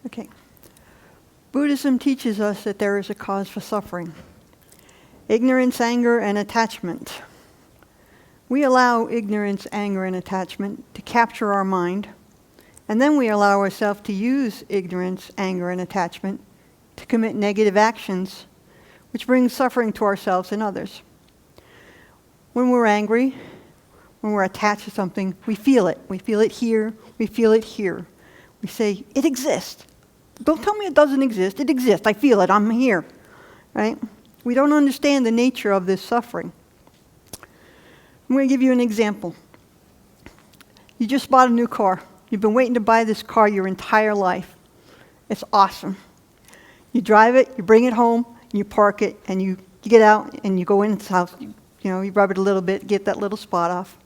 Okay. Buddhism teaches us that there is a cause for suffering. Ignorance, anger, and attachment. We allow ignorance, anger, and attachment to capture our mind, and then we allow ourselves to use ignorance, anger, and attachment to commit negative actions, which brings suffering to ourselves and others. When we're angry, when we're attached to something, we feel it. We feel it here, we feel it here. We say, it exists. Don't tell me it doesn't exist. It exists. I feel it. I'm here. Right? We don't understand the nature of this suffering. I'm going to give you an example. You just bought a new car. You've been waiting to buy this car your entire life. It's awesome. You drive it, you bring it home, you park it, and you get out and you go in its house. You rub it a little bit, get that little spot off.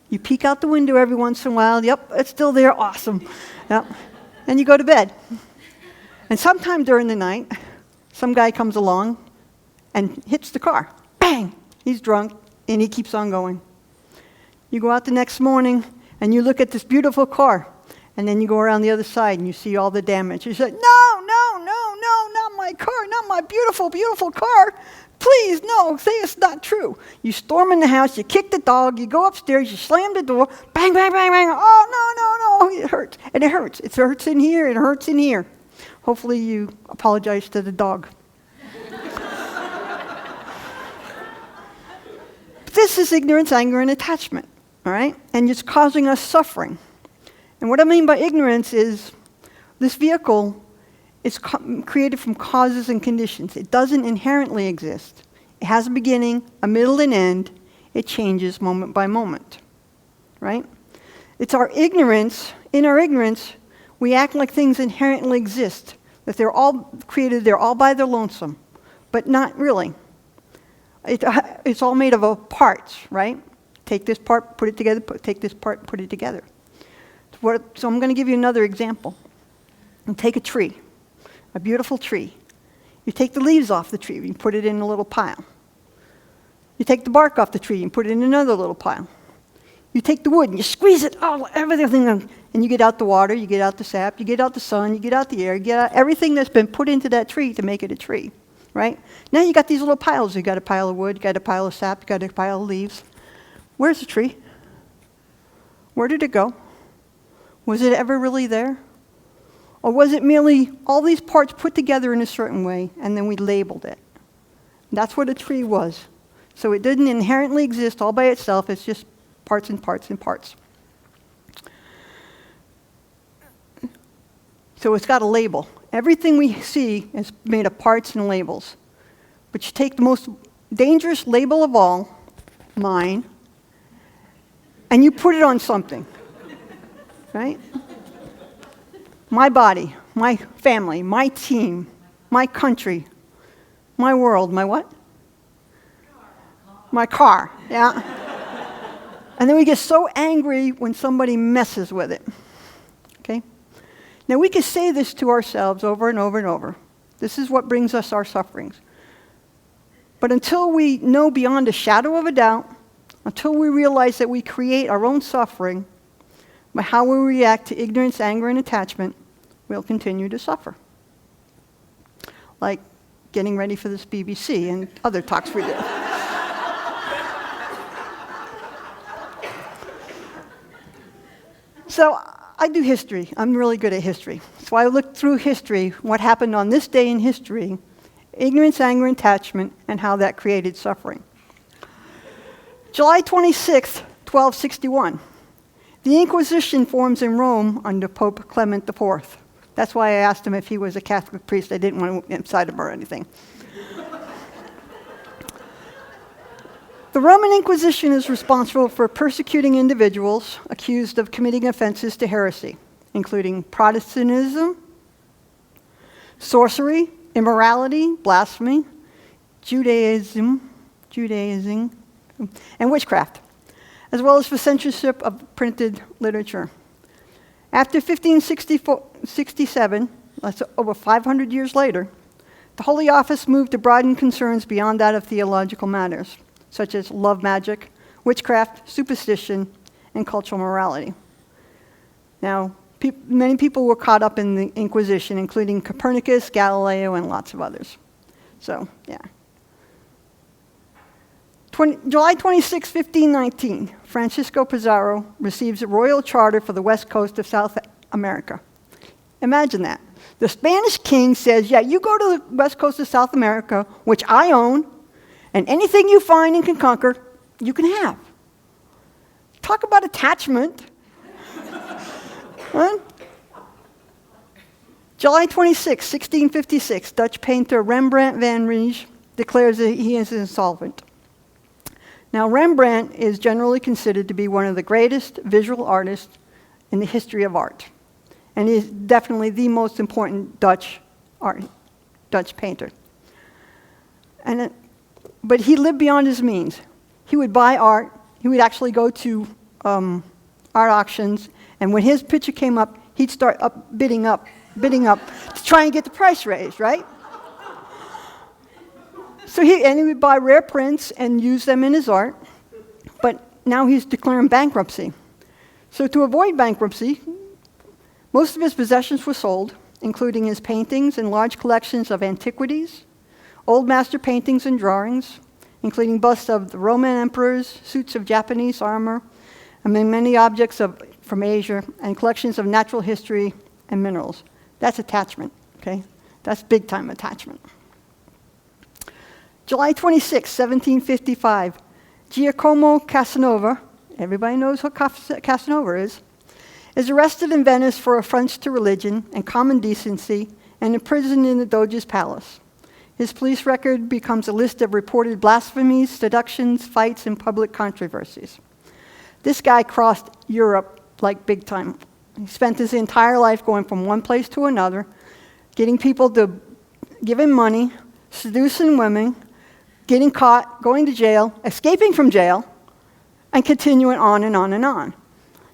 You peek out the window every once in a while. Yep, it's still there. Awesome. Yep. And you go to bed. And sometime during the night, some guy comes along and hits the car. Bang! He's drunk, and he keeps on going. You go out the next morning, and you look at this beautiful car, and then you go around the other side, and you see all the damage. You say, no, not my car, not my beautiful, beautiful car. Please, no, say it's not true. You storm in the house, you kick the dog, you go upstairs, you slam the door, bang, bang, bang, bang. Oh, no, it hurts. And it hurts. It hurts in here, it hurts in here. Hopefully you apologize to the dog. This is ignorance, anger, and attachment, all right? And it's causing us suffering. And what I mean by ignorance is this vehicle is created from causes and conditions. It doesn't inherently exist. It has a beginning, a middle, and end. It changes moment by moment, right? It's our ignorance. In our ignorance, we act like things inherently exist, that they're all created, they're all by their lonesome, but not really. It's all made of parts, right? Take this part, put it together, take this part, put it together. So I'm going to give you another example. And take a tree, a beautiful tree. You take the leaves off the tree, you put it in a little pile. You take the bark off the tree and put it in another little pile. You take the wood and you squeeze it, everything, and you get out the water, you get out the sap, you get out the sun, you get out the air, you get out everything that's been put into that tree to make it a tree, right? Now you got these little piles. You got a pile of wood, you got a pile of sap, you got a pile of leaves. Where's the tree? Where did it go? Was it ever really there? Or was it merely all these parts put together in a certain way, and then we labeled it? That's what a tree was. So it didn't inherently exist all by itself. It's just parts and parts and parts. So it's got a label. Everything we see is made of parts and labels. But you take the most dangerous label of all, mine, and you put it on something, right? My body, my family, my team, my country, my world, my what? My car, yeah. And then we get so angry when somebody messes with it, okay? Now we can say this to ourselves over and over and over. This is what brings us our sufferings. But until we know beyond a shadow of a doubt, until we realize that we create our own suffering by how we react to ignorance, anger, and attachment, we'll continue to suffer. Like getting ready for this BBC and other talks we do. So I do history. I'm really good at history. So I looked through history, what happened on this day in history, ignorance, anger, and attachment, and how that created suffering. July 26th, 1261. The Inquisition forms in Rome under Pope Clement IV. That's why I asked him if he was a Catholic priest. I didn't want to incite him or anything. The Roman Inquisition is responsible for persecuting individuals accused of committing offenses to heresy, including Protestantism, sorcery, immorality, blasphemy, Judaism, and witchcraft, as well as for censorship of printed literature. After 1567, that's over 500 years later, the Holy Office moved to broaden concerns beyond that of theological matters, such as love magic, witchcraft, superstition, and cultural morality. Now, Many people were caught up in the Inquisition, including Copernicus, Galileo, and lots of others. So, yeah. July 26, 1519, Francisco Pizarro receives a royal charter for the west coast of South America. Imagine that. The Spanish king says, yeah, you go to the west coast of South America, which I own, and anything you find and can conquer, you can have. Talk about attachment. Huh? July 26, 1656, Dutch painter Rembrandt van Rijn declares that he is insolvent. Now, Rembrandt is generally considered to be one of the greatest visual artists in the history of art, and is definitely the most important Dutch painter. But he lived beyond his means. He would buy art. He would actually go to art auctions, and when his picture came up, he'd start bidding up to try and get the price raised, right? So he would buy rare prints and use them in his art, but now he's declaring bankruptcy. So to avoid bankruptcy, most of his possessions were sold, including his paintings and large collections of antiquities, old master paintings and drawings, including busts of the Roman emperors, suits of Japanese armor, and many objects from Asia, and collections of natural history and minerals. That's attachment, okay? That's big-time attachment. July 26, 1755, Giacomo Casanova, everybody knows who Casanova is arrested in Venice for affronts to religion and common decency and imprisoned in the Doge's palace. His police record becomes a list of reported blasphemies, seductions, fights, and public controversies. This guy crossed Europe like big time. He spent his entire life going from one place to another, getting people to give him money, seducing women, getting caught, going to jail, escaping from jail, and continuing on and on and on.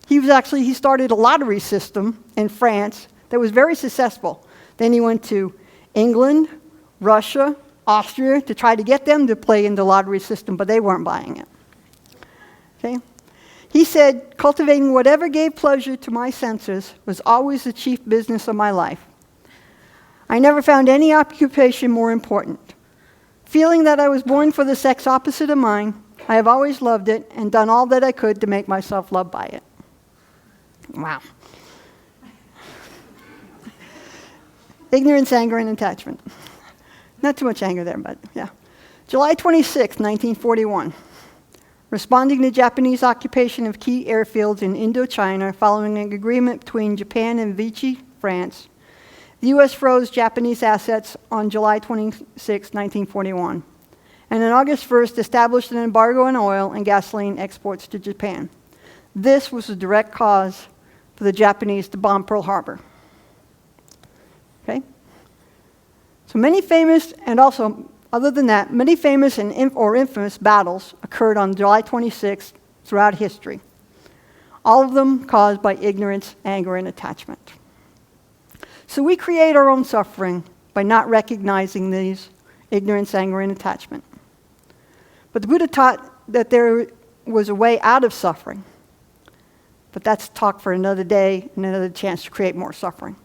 He started a lottery system in France that was very successful. Then he went to England, Russia, Austria to try to get them to play in the lottery system, but they weren't buying it. Okay? He said, cultivating whatever gave pleasure to my senses was always the chief business of my life. I never found any occupation more important. Feeling that I was born for the sex opposite of mine, I have always loved it and done all that I could to make myself loved by it. Wow. Ignorance, anger, and attachment. Not too much anger there, but yeah. July 26, 1941. Responding to Japanese occupation of key airfields in Indochina following an agreement between Japan and Vichy, France, the U.S. froze Japanese assets on July 26, 1941, and on August 1st established an embargo on oil and gasoline exports to Japan. This was the direct cause for the Japanese to bomb Pearl Harbor. Okay? So many famous, and also, other than that, many famous or infamous battles occurred on July 26th throughout history, all of them caused by ignorance, anger, and attachment. So we create our own suffering by not recognizing these ignorance, anger, and attachment. But the Buddha taught that there was a way out of suffering. But that's talk for another day and another chance to create more suffering.